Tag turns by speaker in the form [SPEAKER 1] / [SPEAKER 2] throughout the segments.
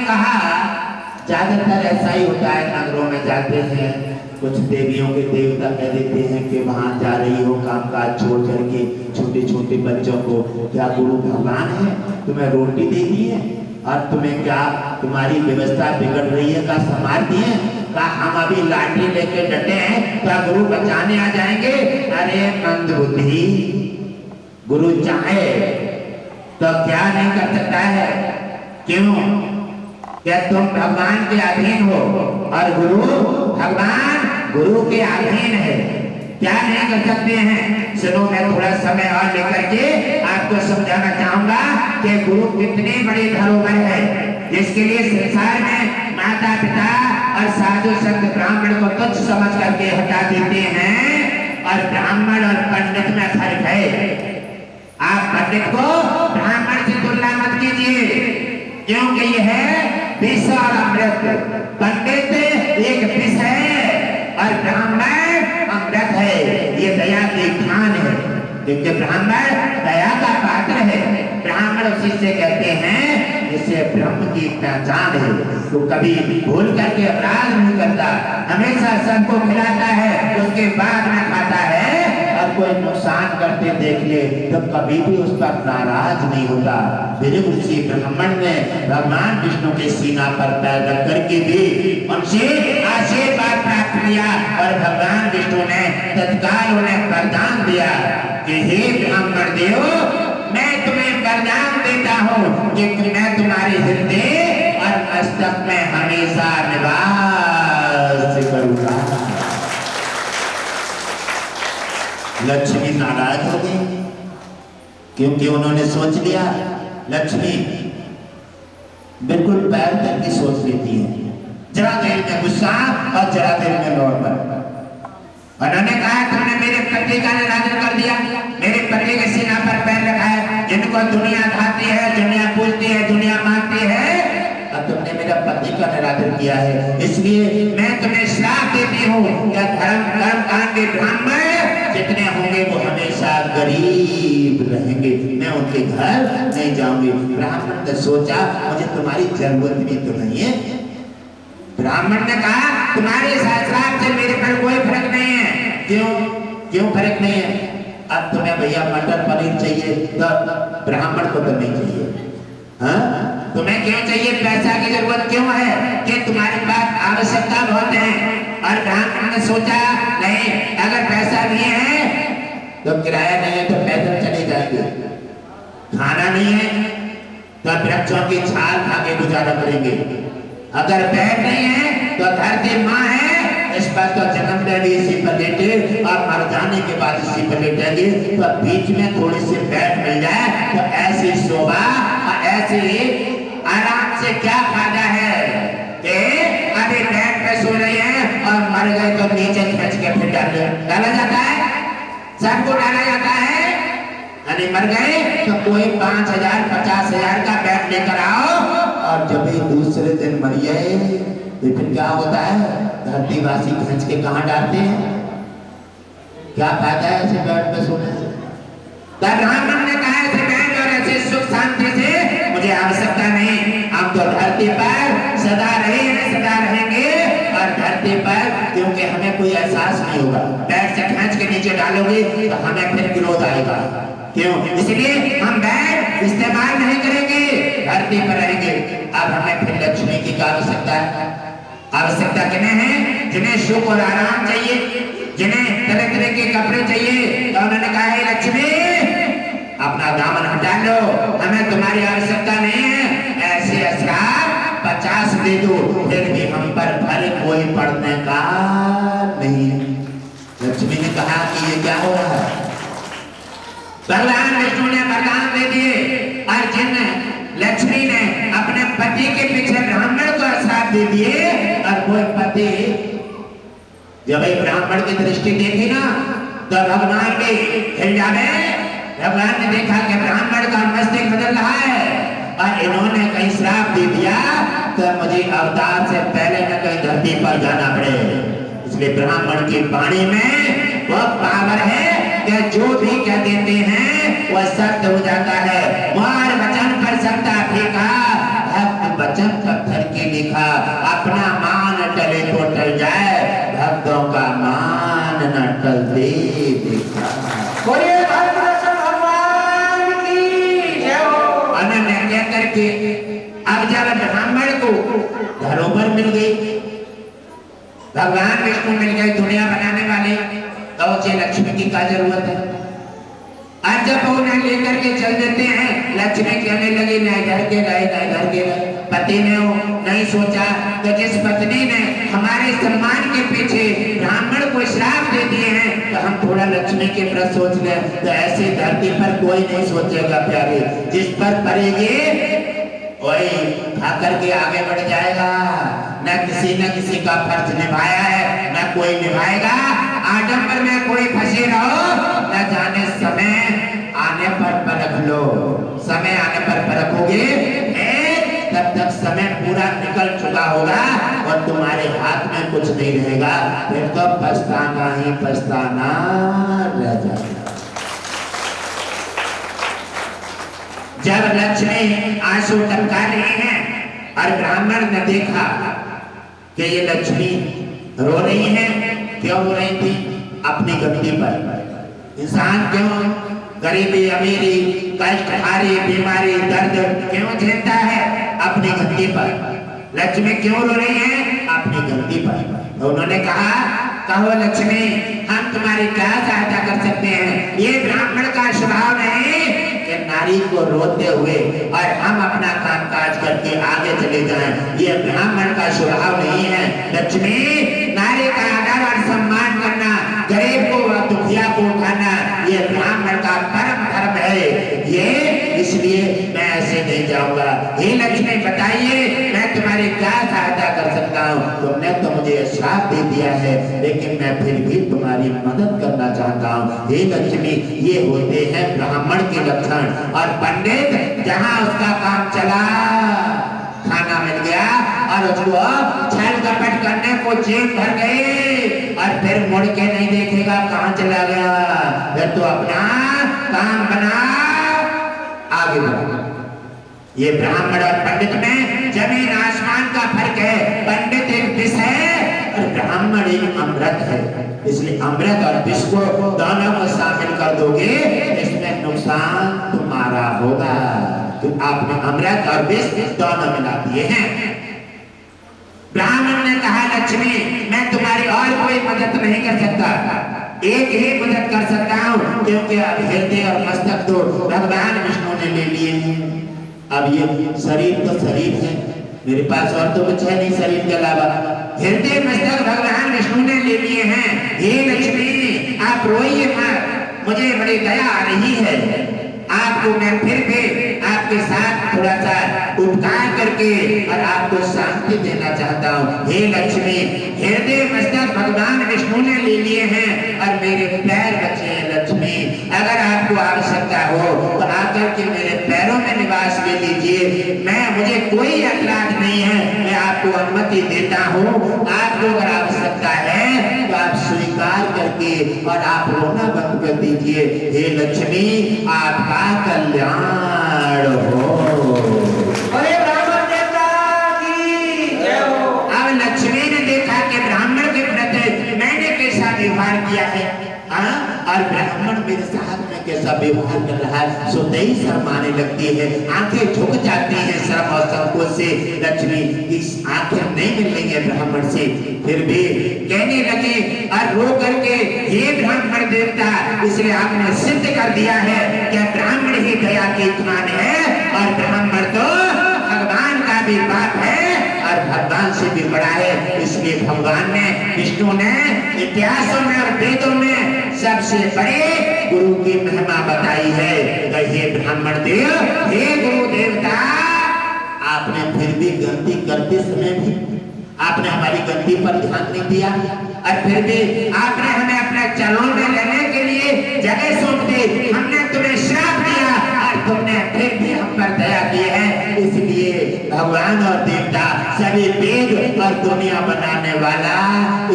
[SPEAKER 1] कहा ज्यादातर ऐसा ही होता है, नगरों में जाते हैं कुछ देवियों के देवता कह देते हैं कि वहां जा रही हो कामकाज छोड़ करके छोटे छोटे बच्चों को, क्या गुरु भगवान है तुम्हें रोटी दे दिए और तुम्हें क्या तुम्हारी व्यवस्था बिगड़ रही है का संभाल दिए, का हम अभी लाठी लेके डटे हैं, क्या गुरु बचाने आ जाएंगे? अरे मंदबुद्धि, गुरु चाहे तो क्या नहीं कर सकता है? क्यों? क्या तुम भगवान के अधीन हो और गुरु भगवान गुरु के अधीन है, क्या नहीं कर सकते हैं? सुनो, मैं थोड़ा समय और लेकर के आपको समझाना चाहूंगा कि गुरु कितनी बड़ी धरोहर है, जिसके लिए संसार में माता पिता और साधु संत ब्राह्मण को तुच्छ समझ करके हटा देते हैं। और ब्राह्मण और पंडित में फर्क है। आप पंडित को ब्राह्मण से तुलना मत कीजिए, क्योंकि यह है विष और अमृत। पंडित एक विष है और ब्राह्मण अमृत है। ये दया के ध्यान है, क्योंकि ब्राह्मण दया का पात्र है। ब्राह्मण उसी से कहते हैं जिससे ब्रह्म की पहचान है, तो कभी भूल करके अपराध नहीं करता, हमेशा सबको खिलाता है, उसके बाद में खाता है। और कोई नुकसान करते देख ले तो कभी भी उस पर नाराज नहीं होता। मेरे ऋषि ब्राह्मण ने भगवान विष्णु के सीना पर पैर रख करके भी उनसे आशीर्वाद प्राप्त किया और भगवान विष्णु ने तत्काल उन्हें वरदान दिया कि हे ब्राह्मण देव, मैं तुम्हें वरदान देता हूँ कि मैं तुम्हारे हृदय और मस्तक में हमेशा निवास करूंगा। लक्ष्मी नाराज हो गई, क्योंकि उन्होंने सोच लिया, लक्ष्मी बिल्कुल पैर तक की सोच लेती है, जरा देर में गुस्सा और जरा देर में नॉर्मल। उन्होंने कहा तुमने मेरे पति का निरादर कर दिया, मेरे पति के सीना पर पैर रखा है, जिनको दुनिया खाती है, दुनिया पूजती है, दुनिया मानती है, और तुमने मेरा पति का निरादर किया है। इसलिए मैं तुम्हें श्राप देती हूँ कि धर्म कांड के ब्राह्मण जितने होंगे वो हमेशा गरीब रहेंगे, मैं उनके घर नहीं जाऊंगी। ब्राह्मण ने सोचा मुझे तुम्हारी जरूरत भी तो नहीं है। ब्राह्मण ने कहा तुम्हारे श्राप से मेरे पर कोई फर्क नहीं है। क्यों फर्क नहीं है? अब तुम्हें भैया मटर पनीर चाहिए तो ब्राह्मण को तो नहीं चाहिए, हाँ? तुम्हें क्यों चाहिए? पैसा की जरूरत क्यों है? कि तुम्हारे पास आवश्यकता बहुत है। और ब्राह्मण ने सोचा नहीं, अगर पैसा नहीं है तो किराया नहीं है तो पैदल चले जाएंगे, खाना नहीं है तो वृक्षों की छाल खा के गुजारा करेंगे, अगर पेट नहीं है तो धरती माँ है, इस पर तो जन्म ले भी इसी पर लेटे और मर जाने के बाद इसी पर लेटेंगे। तो बीच में थोड़ी सी पेट मिल जाए तो ऐसी शोभा और ऐसी आराम से क्या फायदा है कि अभी पेट पे सो रही है और मर गए तो नीचे खींच के फिर डाला जाता है, सबको डाला जाता है। यानी मर गए तो कोई 5,000 50,000 का बेड लेकर आओ, और जब ही दूसरे दिन मरिए तो फिर क्या होता है? धरतीवासी खींच के कहाँ डालते हैं? क्या फायदा है ऐसे बेड पे सोने से? ब्राह्मण ने कहा ऐसे बेड और ऐसे सुख शांति से मुझे आवश्यकता नहीं, हम तो धरती पर सदा रहेंगे और धरती पर, क्योंकि हमें कोई एहसास नहीं होगा। बेड से खींच के नीचे डालोगे तो हमें फिर विरोध आएगा, क्यों? इसलिए हम बेड इस्तेमाल नहीं करेंगे, धरती पर रहेंगे। अब हमें फिर लक्ष्मी की आवश्यकता है। आवश्यकता किन्हें है? जिन्हें सुख और आराम चाहिए, जिन्हें तरह तरह के कपड़े चाहिए, तो उन्होंने कहा है लक्ष्मी अपना दामन हटा लो, हमें तुम्हारी आवश्यकता नहीं है। ऐसे श्राप 50 दे दो, फिर भी हम पर भले कोई पड़ने का नहीं। लक्ष्मी ने कहा कि ये क्या हो रहा है? भगवान विष्णु ने वरदान दे दिए और जिन लक्ष्मी ने अपने पति के पीछे ब्राह्मण को श्राप दे दिए, और कोई पति जब ब्राह्मण की दृष्टि देखी ना तो भगवान के हृदय में भगवान ने देखा कि ब्राह्मण का मस्तिष्क बदल रहा है और इन्होंने कहीं श्राप दे दिया तो मुझे अवतार से पहले न कहीं धरती पर जाना पड़े। इसलिए ब्राह्मण की वाणी में वह पावर है कि जो भी कह देते हैं वह सत्य हो जाता है। मार वचन पर सकता फेंका, भक्त वचन पत्थर करके अब जब ब्राह्मण को धरोहर मिल गई, भगवान विष्णु मिल गए दुनिया बनाने वाले, तो उसे लक्ष्मी की क्या जरूरत है। आज जब उन्हें लेकर के चल देते हैं, लक्ष्मी कहने लगी नहीं घर के गए नहीं घर के गए। पति ने नहीं सोचा तो जिस पत्नी ने हमारे सम्मान के पीछे ब्राह्मण को श्राप दे दिए हैं, तो हम थोड़ा लक्ष्मी के प्रति सोच ले। तो ऐसे धरती पर कोई नहीं सोचेगा प्यारे, जिस पर पड़ेगी वही खा करके आगे बढ़ जाएगा। न किसी का फर्ज निभाया है न कोई निभाएगा। आडंबर में कोई फंसे रहो न जाने समय आने पर परख लो। समय आने पर परखोगे, तब तक समय पूरा निकल चुका होगा और तुम्हारे हाथ में कुछ नहीं रहेगा, फिर तो पछताना ही पछताना रह जाएगा। जब लक्ष्मी आंसू टपका रही हैं और ब्राह्मण ने देखा कि ये लक्ष्मी रो रही है, क्यों रो रही थी? अपनी गलती पर। इंसान क्यों गरीबी अमीरी कष्ट हारी बीमारी दर्द क्यों झेलता है? अपनी गलती पर। लक्ष्मी क्यों रो रही है? अपनी गलती पर। तो उन्होंने कहा, कहो लक्ष्मी हम तुम्हारी क्या सहायता कर सकते हैं। ये ब्राह्मण का स्वभाव नहीं कि नारी को रोते हुए और हम अपना काम काज करके आगे चले जाएं, ये ब्राह्मण का स्वभाव नहीं है। लक्ष्मी नारी का आदर और सम्मान करना, गरीब को व दुखिया को उठाना, ये ब्राह्मण का परम धर्म है। ये इसलिए मैं ऐसे नहीं जाऊंगा। हे लक्ष्मी बताइए मैं तुम्हारी क्या सहायता कर सकता हूँ। तुमने तो मुझे श्राप दे दिया है, लेकिन मैं फिर भी तुम्हारी मदद करना चाहता हूँ। हे लक्ष्मी ये होते हैं ब्राह्मण के लक्षण। और पंडित जहाँ उसका काम चला, खाना मिल गया और उसको छल कपट करने को जेब भर गई और फिर मुड़ के नहीं देखेगा कहाँ चला गया, फिर तो अपना काम बना आगे बढ़ा। ये ब्राह्मण और पंडित में जमीन आसमान का फर्क है। पंडित एक विष है और ब्राह्मण एक अमृत है। इसलिए अमृत और विष को दोनों को शामिल कर दोगे, इसमें नुकसान तुम्हारा होगा। तो आपने अमृत और विष दोनों मिला दिए हैं। ब्राह्मण ने कहा लक्ष्मी मैं तुम्हारी और कोई मदद नहीं कर सकता, एक ही मदद कर सकता हूँ, क्योंकि अब हृदय और मस्तक तो भगवान विष्णु ने ले लिए हैं। अब ये शरीर तो शरीर है, मेरे पास और तो कुछ है नहीं शरीर के अलावा। हृदय मस्तक भगवान विष्णु ने ले लिए हैं। हे लक्ष्मी आप रोइए मत, मुझे बड़ी दया आ रही है। आपको मैं फिर भी आपके साथ थोड़ा सा उपकार करके और आपको शांति देना चाहता हूँ। हे लक्ष्मी हृदय मस्तक भगवान विष्णु ने ले लिए हैं और मेरे पैर बचे हैं। लक्ष्मी अगर आपको आवश्यकता हो तो आकर के मेरे पैरों में निवास ले लीजिए। मुझे कोई ऐतराज नहीं है, मैं आपको अनुमति देता हूँ। आपको अगर आवश्यकता है तो आप स्वीकार करके और आप रोना बंद कर दीजिए। हे लक्ष्मी आपका कल्याण हो। अब लक्ष्मी ने देखा कि ब्राह्मण के प्रति मैंने कैसा व्यवहार किया है और ब्राह्मण मेरे साथ में कैसा व्यवहार कर रहा है, सो नहीं शर्माने लगती है, आंखें झुक जाती हैं शर्म और संकोच से। लक्ष्मी इस आंखें नहीं मिल रही है ब्राह्मण से, फिर भी कहने लगे और रो करके ये ब्राह्मण देवता इसलिए आपने सिद्ध कर दिया है कि ब्राह्मण ही दया की खान है और ब्राह्मण तो भगवान का भी बाप है और भगवान से भी बड़ा है। इसलिए भगवान ने विष्णु ने इतिहासों में और वेदों में सबसे बड़े गुरु की महिमा बताई है। हे ब्राह्मण देव, हे गुरु देवता, आपने फिर भी गलती करते समय भी आपने हमारी गलती पर ध्यान नहीं दिया और फिर भी आपने हमें अपने चरणों में लेने के लिए जगह सौंप दी। हमने तुम्हें श्राप दिया और तुमने फिर भी हम पर दया की है। इसलिए भगवान और देवता सभी वेद और दुनिया बनाने वाला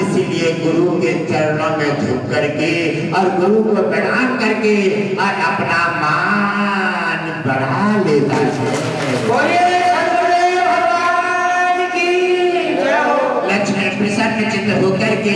[SPEAKER 1] इसीलिए गुरु के चरणों में झुक करके और गुरु को प्रणाम करके और अपना मान बढ़ा लेता है। लक्ष्मी प्रसन्न चित्त होकर के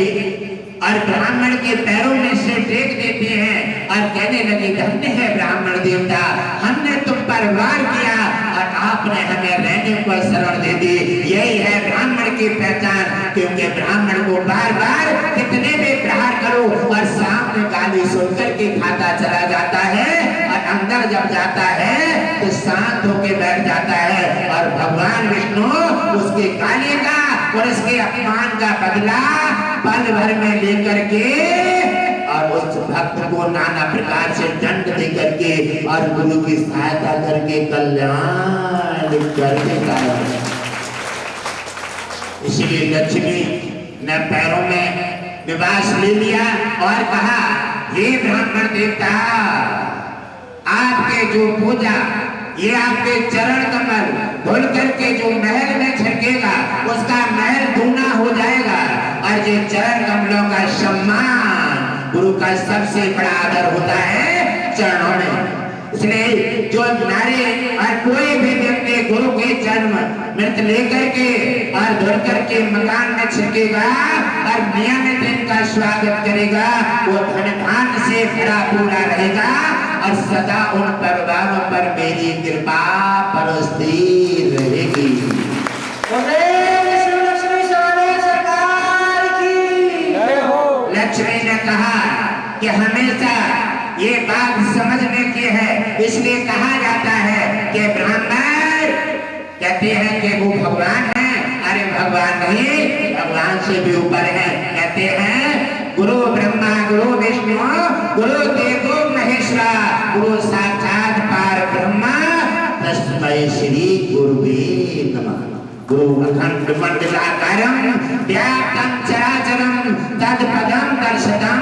[SPEAKER 1] और ब्राह्मण के पैरों में से टेक देते हैं और कहने लगे धन्य है ब्राह्मण देवता, हमने तुम पर वार किया और आपने हमें रहने को शरण दे दी। यही है ब्राह्मण की पहचान, क्योंकि ब्राह्मण को बार बार कितने भी प्रहार करो और सामने गाली सुनकर के खाता चला जाता है, और अंदर जब जाता है तो शांत होकर बैठ जाता है। और भगवान विष्णु उसकी गाली का और उसके अपमान का बदला पल भर में लेकर के और उस भक्त को नाना प्रकार से दंड दे करके और गुरु की सहायता करके कल्याण कर देता है। इसलिए लक्ष्मी ने पैरों में निवास ले लिया और कहा, हे ब्राह्मण देवता, आपके जो पूजा, ये आपके चरण कमल धुल करके जो महल में छिड़केगा उसका महल दूना हो जाएगा। और ये चरण कमलों का सम्मान, गुरु का सबसे बड़ा आदर होता है चरणों में। इसलिए जो नारी और कोई भी व्यक्ति गुरु के जन्म मृत लेकर के और धुल करके मकान में छिड़केगा और नियमित इनका स्वागत करेगा, वो धन धान से भरा पूरा रहेगा और सदा उन परिवारों पर मेरी कृपा बरसती रहेगी। लक्ष्मी ने कहा कि हमेशा ये बात समझने की है, इसलिए कहा जाता है कि ब्राह्मण कहते हैं कि वो भगवान है। अरे भगवान नहीं, भगवान से भी ऊपर है। कहते हैं गुरु ब्रह्मा गुरु विष्णु गुरु देवो महेश्वरा गुरु साक्षात पार ब्रह्मा तस्मै श्री गुरुवे नमः। गुरु अखंड मंडलाकारं व्याप्तं चराचरं तत्पदं दर्शितं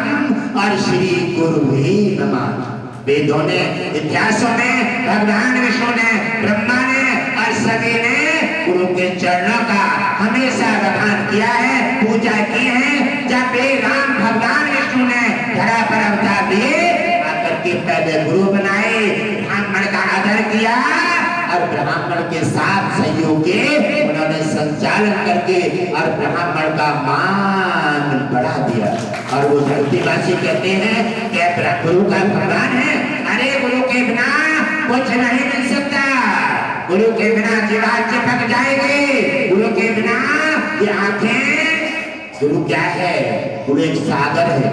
[SPEAKER 1] और श्री गुरुवे नमः। वेदों ने, इतिहासों में भगवान विष्णु ने, ब्रह्मा ने और सभी ने गुरु के चरणों का हमेशा बखान किया है, पूजा की है। जब भी राम भगवान विष्णु ने धरा पर अवतार दिए, आकर के पहले गुरु बनाए, ब्राह्मण का आदर किया और ब्राह्मण के साथ सहयोग के उन्होंने संचालन करके और ब्राह्मण का मान बढ़ा दिया। और वो धरतीवासी कहते हैं कि गुरु का भगवान है। अरे गुरु के बिना कुछ नहीं मिल सकता, गुरु के बिना जीवा चिपक जाएगी, गुरु के बिना ये आंखें। गुरु क्या है? गुरु एक सागर है।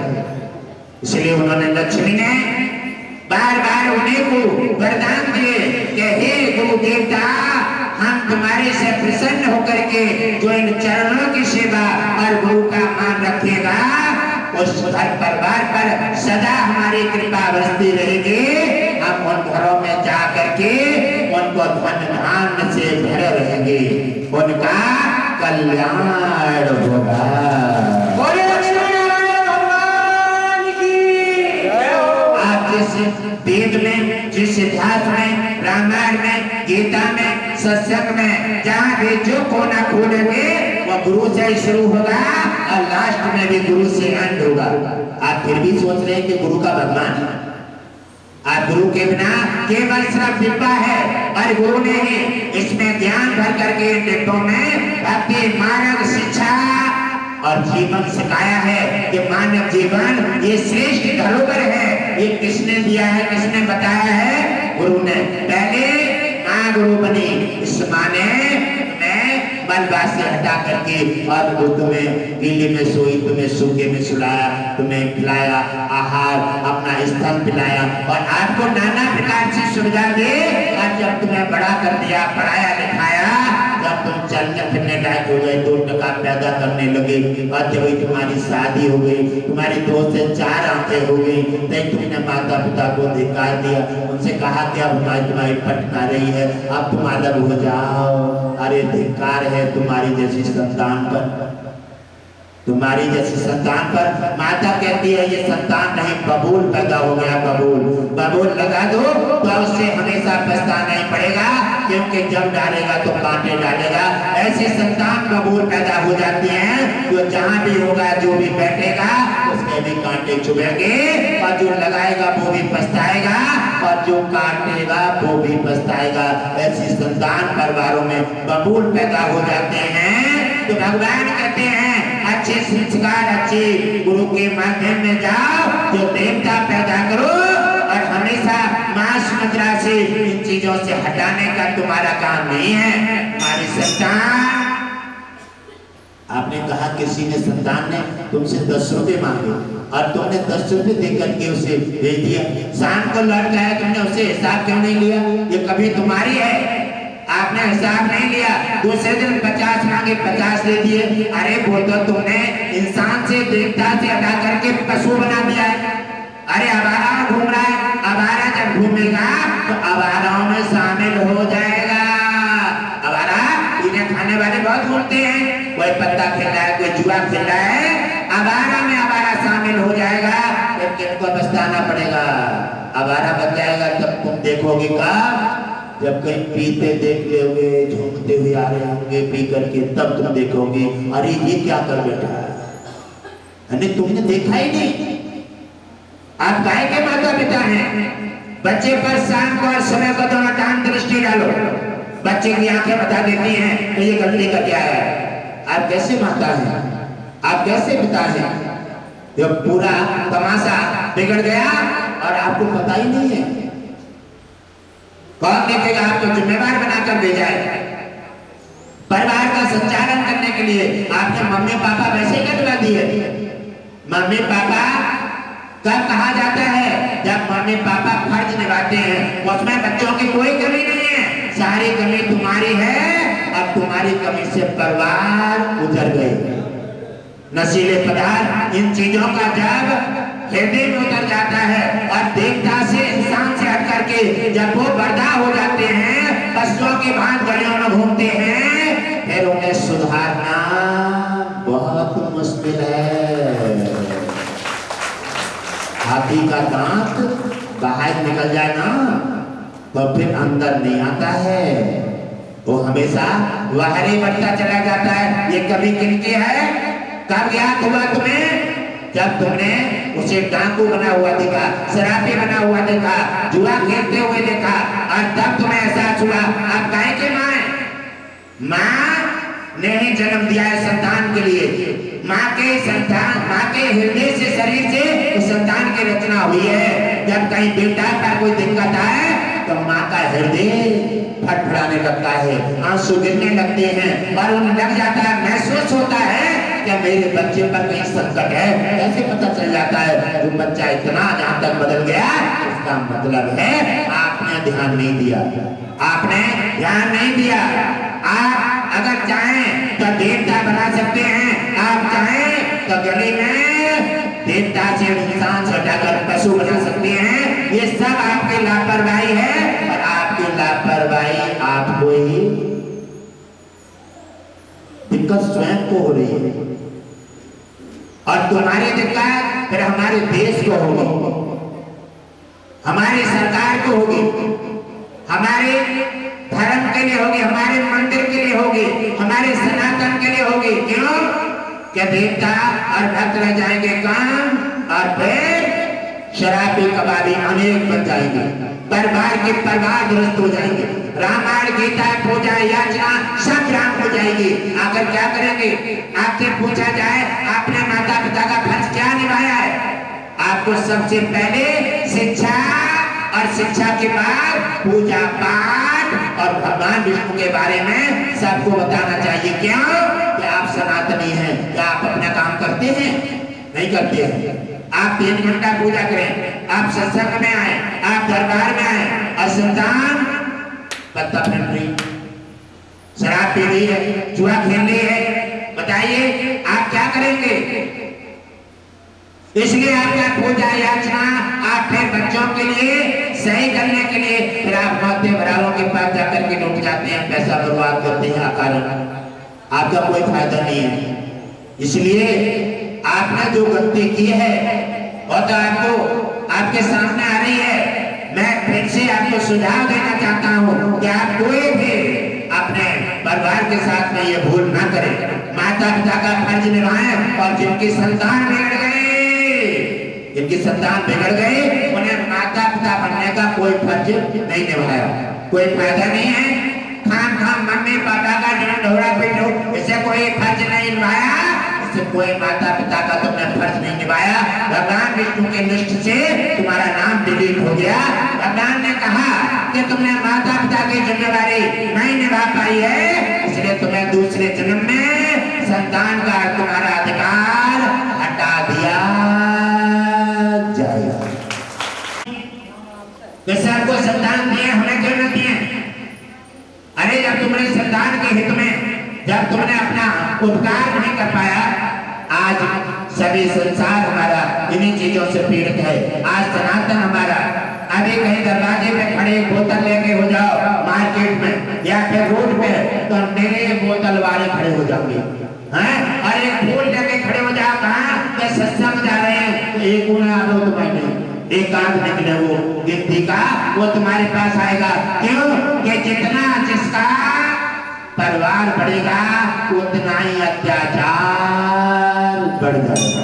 [SPEAKER 1] इसलिए उन्होंने लक्ष्मी ने बार बार उन्हीं को वरदान दिए कि हे गुरु देवता, हम तुम्हारे से प्रसन्न होकर के जो इन चरणों की सेवा और गुरु का मान रखेगा, उस घर परिवार पर सदा हमारी कृपा बरसती रहेगी। हम उन घरों में जा करके उनको धन धान से भरे रहेंगे, उनका कल्याण होगा। वेद में, जिस इतिहास में, रामायण में, गीता में, सत्संग में, जहाँ भी जो कोना खोलेंगे वो गुरु से शुरू होगा और लास्ट में भी गुरु से अंत होगा। आप फिर भी सोच रहे हैं कि गुरु का भगवान, आप गुरु के बिना केवल सिर्फ डिब्बा है और गुरु ने इसमें ज्ञान भर करके डिब्बों में भक्ति मार्ग शिक्षा और जीवन सिखाया है कि मानव जीवन ये श्रेष्ठ धरोहर है। ये किसने दिया है, किसने बताया है? गुरु ने। पहले माँ गुरु बनी, इस माँ ने मलबा से हटा करके और तुम्हें गीले में सोई, तुम्हें सूखे में सुलाया, तुम्हें खिलाया आहार, अपना स्तन पिलाया और आपको नाना प्रकार से सुविधा दे। और जब तुम्हें बड़ा कर दिया, पढ़ाया लिखाया, जब तुम चलने फिरने लायक हो गए, 2 टका पैदा करने लगे और जब तुम्हारी शादी हो गई, तुम्हारी 2 से 4 आंखें हो गई, तो तुमने माता पिता को धिक्कार दिया, उनसे कहा कि अब तुम्हारी पटका रही है, अब तुम अलग हो जाओ। अरे धिक्कार है तुम्हारी जैसी संतान पर, तुम्हारी जैसी संतान पर। माता कहती है ये संतान नहीं, बबूल पैदा हो गया, बबूल लगा दो तो उससे हमेशा पछताना ही पड़ेगा, क्योंकि जब डालेगा तो कांटे डालेगा। ऐसी संतान बबूल पैदा हो जाती है जो जहाँ भी होगा, जो भी बैठेगा उसमें भी कांटे चुभेंगे और जो लगाएगा वो भी पछताएगा और जो काटेगा वो भी पछताएगा। ऐसी संतान परिवारों में बबूल पैदा हो जाते हैं। तो भगवान कहते हैं अच्छे संस्कार, अच्छे गुरु के माध्यम में जाओ, जो देवता पैदा करो और हमेशा मांस मदिरा से, इन चीजों से हटाने का तुम्हारा काम नहीं है। हमारी संतान, आपने कहा किसी ने, संतान ने तुमसे 10 रुपए मांगे और तुमने 10 रुपए देकर के उसे भेज दिया। शाम को लौट गया, तुमने उससे हिसाब क्यों नहीं लिया? ये कभी तुम्हारी है, आपने हिसाब नहीं लिया। दूसरे दिन 50 मांगे, 50 दे दिए। अरे वो तो तुमने इंसान से, देवता से हटा करके पशु बना दिया है। अरे आवारा घूम रहा है, आवारा जब घूमेगा तो आवाराओं में शामिल हो जाएगा। आवारा इन्हें खाने वाले बहुत घूमते हैं, कोई पत्ता खेल रहा है, कोई जुआ खेल रहा है, आवारा में आवारा शामिल हो जाएगा। फिर इनको बचताना पड़ेगा, आवारा बच जाएगा। तब तुम देखोगे कब? जब कहीं पीते देख लोगे, झूमते हुए आ रहे होंगे पी करके, तब तुम देखोगे अरे ये क्या कर बैठा है, तुमने देखा ही नहीं। आप गाय के माता पिता हैं, बच्चे पर शाम को और समय को दोनों टाइम दृष्टि डालो। बच्चे की आंखें बता देती हैं तो ये गलती का क्या है। आप कैसे माता हैं, आप कैसे पिता हैं? जब पूरा तमाशा बिगड़ गया और आपको पता ही नहीं है, कौन देखेगा? आपको जिम्मेवार बनाकर भेजा है परिवार का संचालन करने के लिए। आपने मम्मी पापा वैसे कटवा दिए। मम्मी पापा कब कहा जाता है? जब मम्मी पापा फर्ज निभाते हैं, उसमें बच्चों की कोई कमी नहीं है, सारी कमी तुम्हारी है। अब तुम्हारी कमी से परिवार उजड़ गए। नशीले पदार्थ, इन चीजों का जब हृदय में उतर जाता है और देवता से, इंसान से हट करके जब वो बर्दाश्त हो जाते हैं, पशुओं की भांति गलियों में घूमते हैं, फिर उन्हें सुधारना बहुत मुश्किल है। हाथी का दांत बाहर निकल जाए ना तो फिर अंदर नहीं आता है, वो हमेशा बाहर ही बढ़ता चला जाता है। ये कभी किनकी है? कब याद हुआ तुम्हें? जब तुमने उसे डाकू बना हुआ देखा, शराबी बना हुआ देखा, जुआ खेलते हुए देखा, और तब तुम्हें एहसास हुआ आप गाय के मां हैं। मां ने ही जन्म दिया है संतान के लिए। माँ के संतान, माँ के हृदय से, शरीर से संतान की रचना हुई है। जब कहीं बेटा का कोई दिक्कत आए तो माँ का हृदय फटफड़ाने लगता है, आंसू गिरने लगते हैं और उन्हें लग जाता है, महसूस होता है कि मेरे बच्चे पर कहीं संकट है। कैसे पता चल जाता है? जो बच्चा इतना जहाँ तक बदल गया, इसका मतलब है आपने ध्यान नहीं दिया, आपने ध्यान नहीं दिया। आप अगर चाहें तो देवता बना सकते हैं, आप चाहें तो गली में देवता से, इंसान से हटाकर पशु बना सकते हैं। ये सब आपकी लापरवाही है और आपकी लापरवाही आपको ही दिक्कत स्वयं को हो रही है और तुम्हारी दिक्कत फिर हमारे देश को होगी, हमारी सरकार को होगी, हमारे धर्म के लिए होगी, हमारे मंदिर के लिए होगी, हमारे सनातन के लिए होगी। क्यों? कि देवता और भक्त रह जाएंगे काम और फिर शराबी कबाबी अनेक बन जाएंगे, परिवार के परिवार दुरुस्त हो जाएंगे, रामायण गीता पूजा याचना सब ग्राम हो जाएगी। आकर क्या करेंगे? आपसे पूछा जाए आपने माता पिता का फर्ज क्या निभाया है? आपको सबसे पहले शिक्षा और शिक्षा के बाद पूजा पाठ और भगवान विष्णु के बारे में सबको बताना चाहिए। क्यों? कि आप सनातनी हैं। क्या आप अपना काम करते हैं? नहीं करते हैं। आप 3 घंटा पूजा करें, आप सत्संग में आए, आप दरबार में आए, और संतान पत्ता फेंक रही, शराब पी रही है, जुआ खेल रही है, बताइए आप क्या करेंगे? इसलिए आपका पूजा याचना आप फिर बच्चों के लिए सही करने के लिए फिर आप मौते बरालों के पास जाकर के लौट जाते हैं, पैसा बर्बाद करते हैं, अकारण आपका कोई फायदा नहीं है। इसलिए आपने जो गलती की है वो तो आपको आपके सामने आ रही है। मैं फिर से आपको सुझाव देना चाहता हूँ कि आप कोई भी अपने परिवार के साथ में ये भूल ना करें। माता पिता का फर्ज निभाएं और जिनकी संतान बिगड़ गई, जिनकी संतान बिगड़ गई, उन्हें माता पिता बनने का कोई फर्ज नहीं निभाया, कोई फायदा नहीं है। खाम खाम मम्मी पापा का ढोड़ा पीटो, इसे कोई फर्ज नहीं निभाया, इससे कोई माता पिता का तुमने फर्ज नहीं निभाया, भगवान विष्णु के लिस्ट से तुम्हारा नाम डिलीट हो गया। भगवान ने कहा कि तुमने माता पिता की जिम्मेदारी नहीं निभा पाई है, इसलिए तुम्हें दूसरे जन्म में संतान का तुम्हारा अधिकार हटा दिया जाएगा। तो सबको संतान दिए, हमें क्यों न दिए? अरे जब तुमने संतान के हित में, जब तुमने अपना उपकार नहीं कर पाया, आज सभी संसार हमारा इन्हीं चीजों से पीड़ित है। आज सनातन हमारा, अभी कहीं दरवाजे पे खड़े बोतल लेके हो जाओ मार्केट में या फिर रोड पे, तो मेरे बोतल वाले खड़े हो जाओगे, हैं? और एक फूल लेके खड़े हो जाओ, कहाँ के सत्संग जा रहे हैं, तो एक गुना आ दो तुम्हारे, एक आध निकले वो गिनती का, वो तुम्हारे पास आएगा। क्यों? कि जितना जिसका परिवार बढ़ेगा उतना ही अत्याचार बढ़ जाएगा।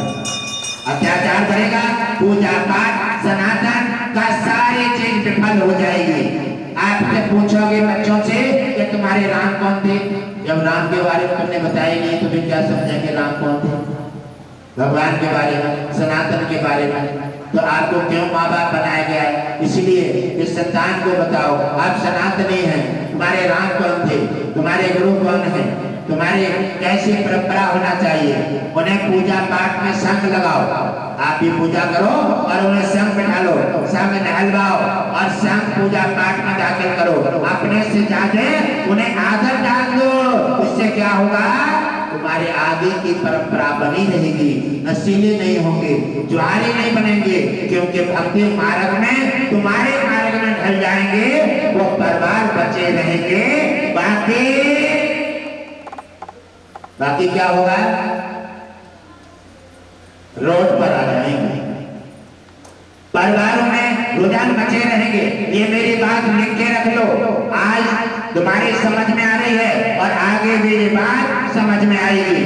[SPEAKER 1] अत्याचार बढ़ेगा, पूजा पाठ सनातन का सारी चीज विफल हो जाएगी। आपसे पूछोगे बच्चों से कि तुम्हारे राम कौन थे, जब राम के बारे में तुमने बताया नहीं तो फिर क्या समझेंगे राम कौन थे? भगवान के बारे में, सनातन के बारे में। तो आपको क्यों माँ बाप बनाया गया है? इसलिए इस संतान को बताओ आप सनातनी हैं, तुम्हारे राम कौन थे, तुम्हारे गुरु कौन है, तुम्हारे कैसी परंपरा होना चाहिए। उन्हें पूजा पाठ में संग लगाओ, आप भी पूजा करो और उन्हें संग में डालो, संग नहलवाओ और संग पूजा पाठ में दाखिल करो। अपने से ज्यादा उन्हें आदर डाल दो, इससे क्या होगा? तुम्हारे आगे की परंपरा बनी रहेगी, नशीले नहीं होंगे, ज्वारी नहीं बनेंगे, क्योंकि भक्ति मार्ग में, तुम्हारे मार्ग में ढल जाएंगे, वो परिवार बचे रहेंगे। बाकी क्या होगा? रोड पर आ जाएंगे, परिवारों में रुझान बचे रहेंगे। ये मेरी बात लिख के रख लो, आज तुम्हारी समझ में आ रही है और आगे भी ये बात समझ में आएगी।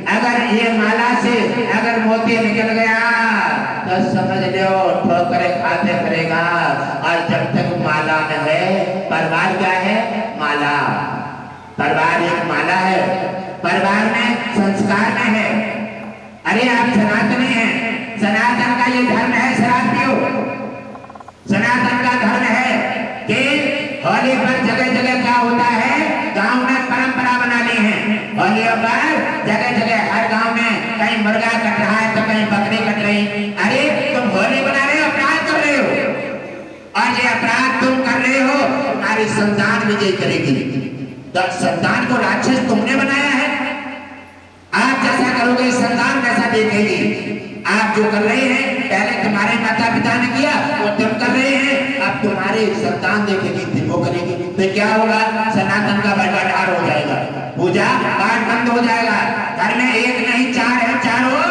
[SPEAKER 1] अगर ये माला से अगर मोती निकल गया तो समझ लो ठोकरे खाते फिरेगा। और जब तक माला में है, परिवार क्या है? माला। परिवार एक माला है, परिवार में संस्कार में है। अरे आप सनातनी हैं, सनातन का ये धर्म है, शराब पियो। सनातन का धर्म है कि होली पर जगह जगह क्या होता है, गांव में परंपरा बना ली है। होली पर जगह जगह हर गांव में कहीं मुर्गा कट रहा है तो कहीं बकरी कट रही। अरे तुम होली बना रहे हो, अपराध कर रहे हो, और ये अपराध तुम कर रहे हो, तुम्हारी संतान विजय करेगी। तो संतान को राक्षस तुमने बनाया है, आप जैसा करोगे संतान वैसा देखेगी। आप जो कर रहे हैं पहले तुम्हारे माता पिता ने किया, वो तुम कर रहे हैं, अब तुम्हारे संतान देखेगी, वो करेगी। तो क्या होगा? सनातन का बंटाढार हो जाएगा, पूजा पाठ बंद हो जाएगा। घर में एक नहीं चार है, चारों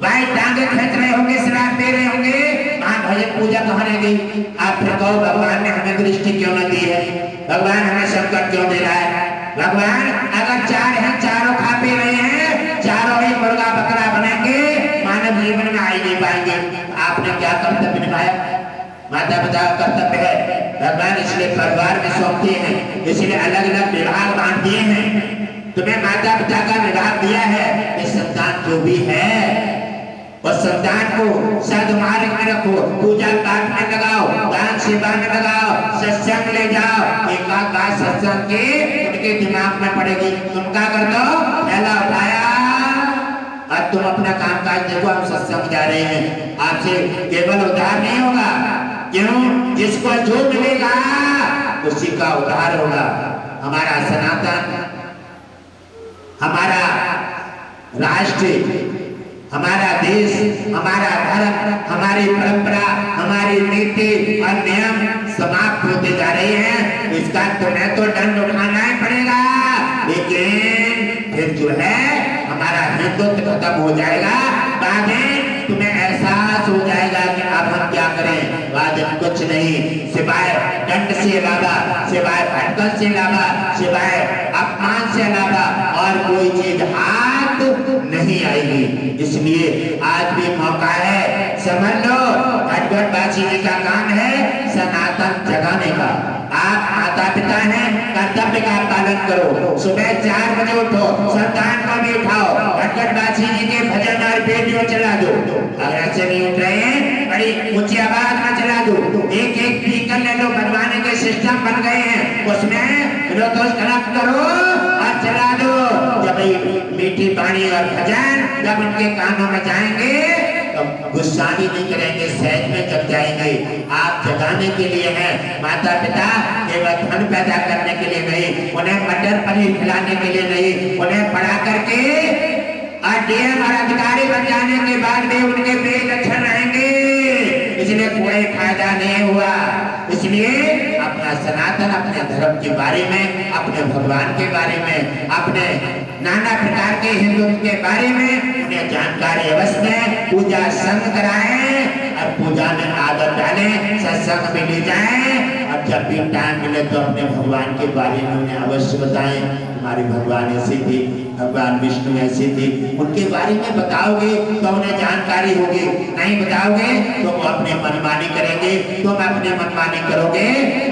[SPEAKER 1] भाई टांगे खींच रहे होंगे, शराब पी रहे होंगे, वहां भजन पूजा कहाँ रह गई? आप फिर कहो भगवान ने हमें दृष्टि क्यों न दी है, भगवान हमें संकट क्यों दे रहा है? भगवान अगर चार हैं, चारों खा पी रहे हैं, चारों ही मुर्गा बकरा बनेंगे, मानव जीवन में आ ही नहीं पाएंगे। आपने क्या कर्तव्य निभाया? माता पिता का कर्तव्य है, भगवान इसलिए परिवार में सौंपते हैं, इसलिए अलग अलग विभाग बांट दिए हैं। तुम्हें माता पिता का विभाग दिया है, इस संतान जो भी है और संतान को सद्मार्ग में रखो, पूजा पाठ में लगाओ, दान सेवा में लगाओ, सत्संग ले जाओ। एकाकार सत्संग के उनके दिमाग में पड़ेगी। तुम क्या कर दो? पहला उठाया और तुम अपना काम काज देखो, हम सत्संग जा रहे हैं, आपसे केवल उद्धार नहीं होगा। क्यों? जिसको जो मिलेगा उसी का उद्धार होगा। हमारा सनातन, हमारा राष्ट्र, हमारा देश, हमारा धर्म, हमारी परंपरा, हमारी नीति और नियम समाप्त होते जा रहे हैं। इसका तुम्हें तो दंड उठाना ही पड़ेगा, लेकिन फिर जो है हमारा हिंदुत्व खत्म हो जाएगा। बाद में तुम्हें एहसास हो जाएगा कि अब हम क्या करें। बाद में कुछ नहीं, सिवाय दंड से अलावा, सिवाय भटकन से अलावा, सिवाय अपमान से अलावा और कोई चीज हाथ नहीं आएगी। इसलिए आज भी मौका है, समझ लो, भटकन बाजी का काम है सनातन जगाने का। आप माता पिता हैं, कर्तव्य का पालन करो। सुबह 4 बजे उठो, संतान को भी उठाओ, घटघटवासी जी के भजन और वीडियो चला दो। अगर ऐसे नहीं उठ रहे हैं, बड़ी ऊंची आवाज में चला दो। एक एक स्पीकर ले लो, बनवाने के सिस्टम बन गए हैं, उसमें ब्लूटूथ कनेक्ट करो और चला दो। जब मीठी वाणी और भजन जब उनके कानों में जाएंगे तो गुस्सा भी नहीं करेंगे, सहज में जग जाएंगे। आप जगाने के लिए हैं, माता पिता केवल धन पैदा करने के लिए नहीं, उन्हें मटर पनीर खिलाने के लिए नहीं, उन्हें पढ़ा करके डीएम और अधिकारी बन जाने के बाद भी उनके पेट अच्छे रहेंगे, इसलिए कोई फायदा नहीं हुआ। इसलिए अपना सनातन, अपने धर्म के बारे में, अपने भगवान के बारे में, अपने नाना प्रकार के हिंदू के बारे में उन्हें जानकारी अवश्य में पूजा संग कराएं और पूजा में आदत डालें, सत्संग में ले जाएं और जब भी टाइम मिले तो अपने भगवान के बारे में उन्हें अवश्य बताएं। हमारे भगवान ऐसे थे, भगवान विष्णु ऐसे थे, उनके बारे में बताओगे तो उन्हें जानकारी होगी, नहीं बताओगे तो वो अपने मनमानी करेंगे, तुम अपने मनमानी करोगे।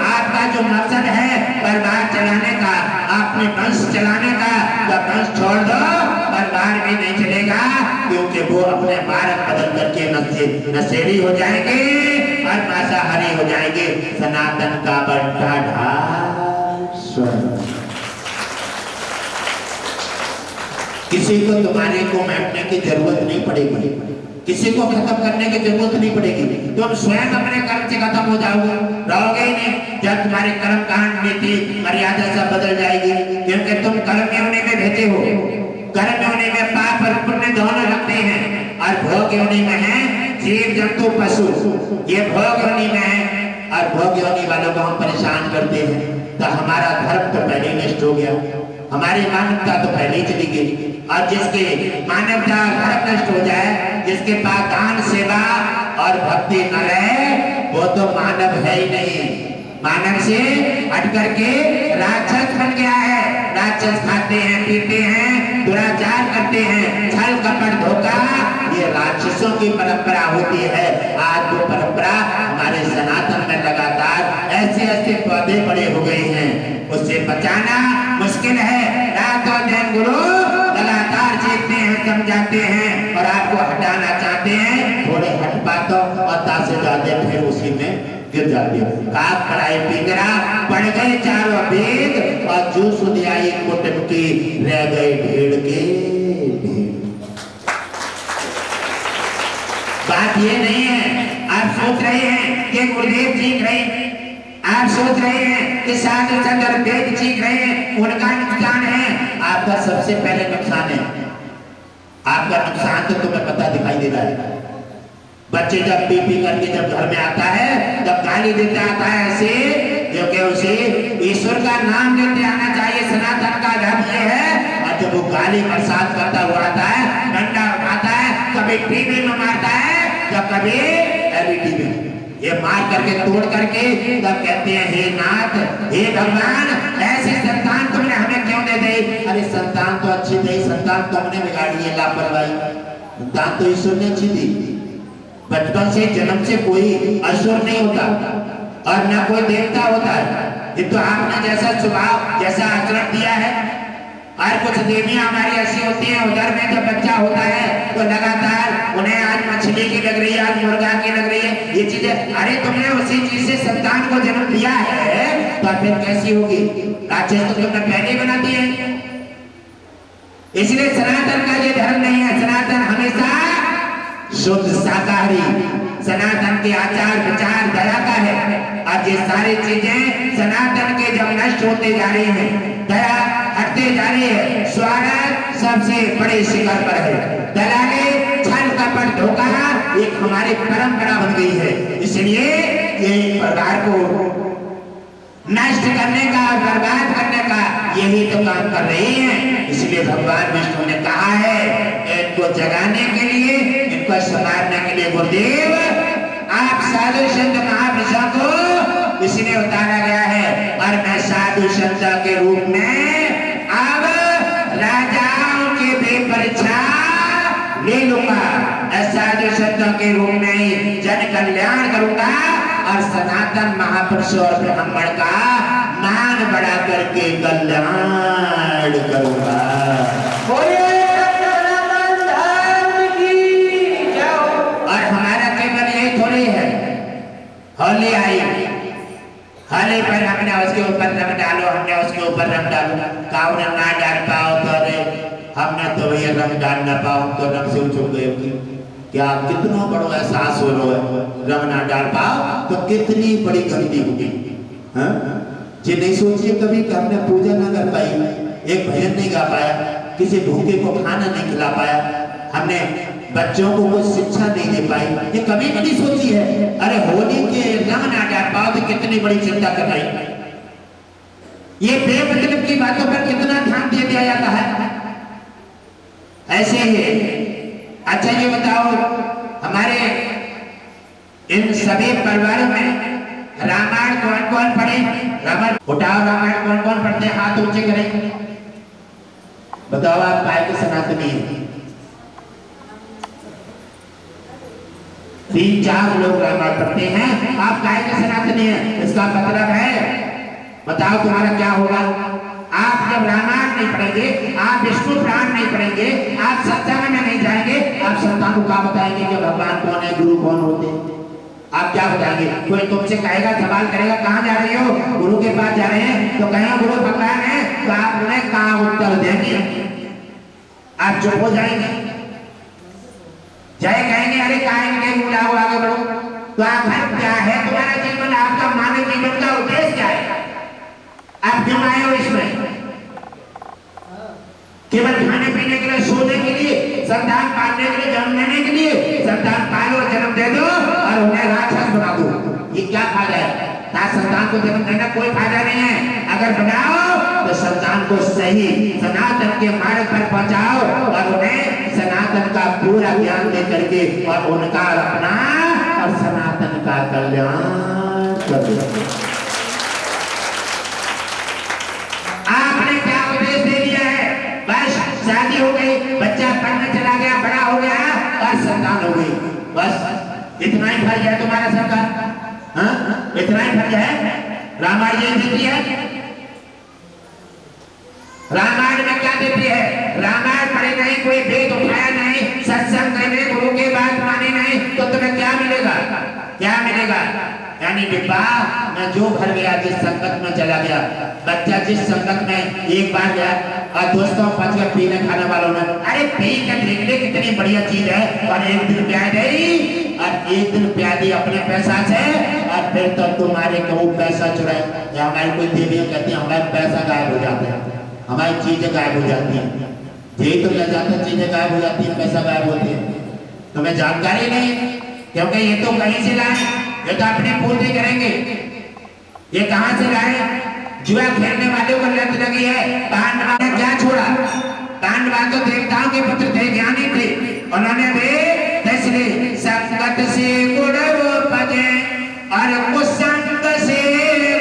[SPEAKER 1] आपका जो मकसद है परिवार चलाने का, अपने वंश चलाने का, जब वंश छोड़ दो परिवार भी नहीं चलेगा, क्योंकि वो अपने मार्ग बदल करके नशेड़ी हो जाएंगे और मांसाहारी हो जाएंगे। सनातन का बंटा ढाल स्वर्ग। किसी को तुम्हारे को मैपने की जरूरत नहीं पड़ेगी, किसी को खत्म करने की जरूरत नहीं पड़ेगी, तुम स्वयं अपने कर्म से खत्म हो जाओगे, रहोगे ही नहीं। जब तुम्हारे कर्म कांड नीति मर्यादा सब बदल जाएगी, क्योंकि तुम कर्म योनि में भेजे हो। कर्म योनि में पाप और पुण्य दोनों लगते हैं और भोग योनि में है जीव जंतु पशु, ये भोग योनि में है और भोग योनि वालों को हम परेशान करते हैं। तो हमारा धर्म तो पहले नष्ट हो गया, हमारी मानवता तो पहले ही चली गई। और जिसके मानवता धर्म नष्ट हो जाए, जिसके पास दान सेवा और भक्ति न रहे, वो तो मानव है ही नहीं, मानव से हट करके राक्षस बन गया है। राक्षस खाते हैं, पीते हैं, दुराचार करते हैं, छल कपट धोखा, ये राक्षसों की परंपरा होती है। आज वो परंपरा हमारे सनातन में लगातार ऐसे ऐसे पौधे बड़े हो गए हैं, उससे बचाना मुश्किल है। रात और दिन गुरु लगातार जीतते हैं, समझाते हैं और आपको हटाना चाहते हैं, थोड़े हट पाते और तासे जाते फिर उसी में गिर जाते हो। काक पढ़ाई पिंजरा, पड़ गए चारों वेद और जो सुनियाई कुटुंब की रह गए ढेड़ के ढेड़। बात ये नहीं है आप सोच रहे हैं कि गुरुदेव सीख रहे हैं, आप सोच रहे हैं कि साधु संत और वेद सीख रहे हैं, उनका नुकसान है। आपका सबसे पहले नुकसान है, आपका नुकसान तो तुम्हें पता दिखाई दे रहा है। बच्चे जब पी पी करके जब घर में आता है तब गाली देते आता है ऐसे, क्योंकि उसे ईश्वर का नाम लेते आना चाहिए। सनातन का धर्म ये है। और जब वो गाली बरसात करता हुआ आता है, डंडा उठाता है, कभी टीवी में मारता है, जब कभी एलईडी में, ये मार करके तोड़ करके तब कहते हैं हे नाथ, हे भगवान, ऐसी संतान तुमने हमें क्यों दे दी? अरे संतान तो अच्छी थी, संतान तुमने बिगाड़ी है, लापरवाही। संतान तो ईश्वर ने अच्छी दी। बचपन से जन्म से कोई असुर नहीं होता और न कोई देवता होता है, ये तो आपने जैसा स्वभाव जैसा आचरण दिया है। और कुछ देवियां हमारी ऐसी होती हैं, उधर में जब बच्चा होता है तो लगातार उन्हें आज मछली की लग रही है, आज मुर्गा की लग रही है, ये चीजें। अरे तुमने उसी चीज से संतान को जन्म दिया है तो फिर कैसी होगी? राक्षस तो तुमने पहले बना दिए। इसलिए सनातन का ये धर्म नहीं है। सनातन हमेशा शुद्ध शाकाहारी, सनातन के आचार विचार दया का है। आज ये सारी चीजें सनातन के जब नष्ट होते जा रही हैं, दया हटते जा रही है, स्वार्थ सबसे बड़े शिखर पर है, दलाली छल कपट धोखा एक हमारी परंपरा बन गई है। इसलिए ये परिवार को नष्ट करने का, बर्बाद करने का यही तो काम कर रही है। इसलिए भगवान विष्णु ने कहा है इनको जगाने के लिए, इनको संभालने के लिए गुरुदेव आप साधु संत महापुरुषों को इसलिए उतारा गया है। और मैं साधु संत के रूप में अब राजाओं की भी परीक्षा ले लूंगा, साधु संतों के रूप में जन कल्याण करूंगा और सनातन महापुरुषों और ब्राह्मण का सम्मान बढ़ा करके कल्याण करूंगा। और हमारा केवल ये थोड़ी है, होली आई, होली पर हमने उसके ऊपर रंग डालो, हमने उसके ऊपर रंग डालो, काउन ना डाल पाओ तो अरे हमने तो भैया रंग डाल ना पाओ तो रंग से उछल गए। क्या कितना बड़ा एहसास हो रहा है, रंग ना डाल पाओ तो कितनी बड़ी गलती होगी। हाँ जी, नहीं सोचिए कभी कि हमने पूजा ना कर पाई, एक भजन नहीं गा पाया, किसी भूखे को खाना नहीं खिला पाया, हमने बच्चों को कोई शिक्षा नहीं दे पाई, ये कभी नहीं सोची है। अरे होली के रंग ना डाल पाओ तो कितनी बड़ी चिंता कर रही। ये बेमतलब की बातों पर कितना ध्यान दिया जाता है। ऐसे ही अच्छा ये बताओ, हमारे इन सभी परिवारों में रामायण कौन कौन पढ़े? रामायण उठाओ, रामायण कौन कौन पढ़ते? हाथ ऊंचे करें, बताओ आप काय के सनातनी हैं? 3-4 लोग रामायण पढ़ते हैं, आप काय के सनातनी हैं? इसका मतलब है, बताओ तुम्हारा क्या होगा? आप जब रामायण नहीं पढ़ेंगे, आप विष्णु पुराण नहीं पढ़ेंगे, आप सत्संग में नहीं जाएंगे, आप संतान को क्या बताएंगे कि भगवान कौन है, गुरु कौन होते हैं? आप क्या बताएंगे? कोई तुमसे कहेगा, सवाल करेगा कहाँ जा रहे हो? गुरु के पास जा रहे हैं, तो कहें गुरु भगवान है, तो आप उन्हें कहाँ उत्तर देंगे? आप चुप हो जाएंगे, जय कहेंगे अरे कहेंगे बुलाओ आगे बढ़ो। तो आखिर क्या है तुम्हारा जीवन, आपका मानव जीवन का उद्देश्य क्या है? आप क्यों आए हो इसमें? केवल खाने पीने के लिए, सोने के लिए, संतान पालने के लिए, जन्म लेने के लिए? संतान पालो, जन्म दे दो और उन्हें राक्षस बना दो, ये क्या फायदा है? संतान को जन्म देना कोई फायदा नहीं है। अगर बनाओ तो संतान को सही सनातन के मार्ग पर पहुंचाओ और उन्हें सनातन का पूरा ज्ञान दे करके और उनका अपना और सनातन का कल्याण कर दो। आपने क्या उपदेश दे दिया है? बस शादी हो गई, बच्चा पढ़ने चला गया, बड़ा हो गया और संतान हो गई, बस इतना ही फर्ज है तुम्हारा सबका। हाँ, इतना ही फर्ज है। रामायण ये देती है, रामायण में क्या देती है? रामायण पढ़े नहीं, कोई वेद उठाया नहीं, सत्संग नहीं, गुरु के बात माने नहीं, तो तुम्हें क्या मिलेगा? क्या मिलेगा? यानी विवाह में जो भर गया, जिस संगत में चला गया, बच्चा जिस संगत में एक बार गया और दोस्तों पच के पीने खाने वालों ने अरे पी के देख ले कितनी बढ़िया चीज है, और एक दिन प्यार गई और एक दिन प्यार दी अपने पैसा से, और फिर तो तुम्हारे कहूँ पैसा चुराए, या हमारी कोई देवियां कहती है हमारे पैसा गायब हो जाता है, हमारी चीजें गायब हो जाती है, यही तो ले जाते, चीजें गायब हो जाती है, पैसा गायब होती है। तुम्हें जानकारी नहीं, क्योंकि ये तो कहीं से लाए, ये तो अपनी पूर्ति करेंगे। ये कहां से लाए? जुआ खेलने वालों को लत लगी है। पांडवा ने क्या छोड़ा? पांडवा तो देवताओं के पुत्र थे, ज्ञानी थे, उन्होंने भी इसलिए संगत से गुण वो पजे और कुसंग से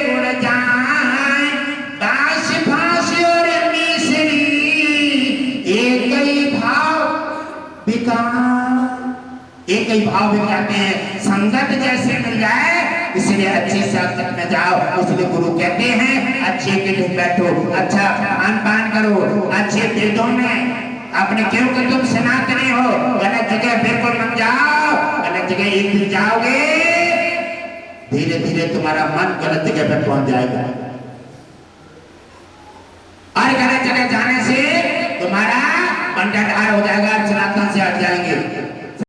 [SPEAKER 1] गुण जाए, दास फांस और मिश्री एक ही भाव विकार, एक ही भाव में कहते हैं। संगत जैसे मिल जाए इसलिए अच्छी संगत में जाओ, इसलिए गुरु कहते हैं अच्छे के बैठो, अच्छा खान पान करो, अच्छे वेदों में अपने, क्योंकि तुम सनातनी हो। गलत जगह बिल्कुल मत जाओ, गलत जगह एक दिन जाओगे धीरे धीरे तुम्हारा मन गलत जगह पर पहुंच जाएगा, और गलत जगह जाने से तुम्हारा बंटाढार हो जाएगा।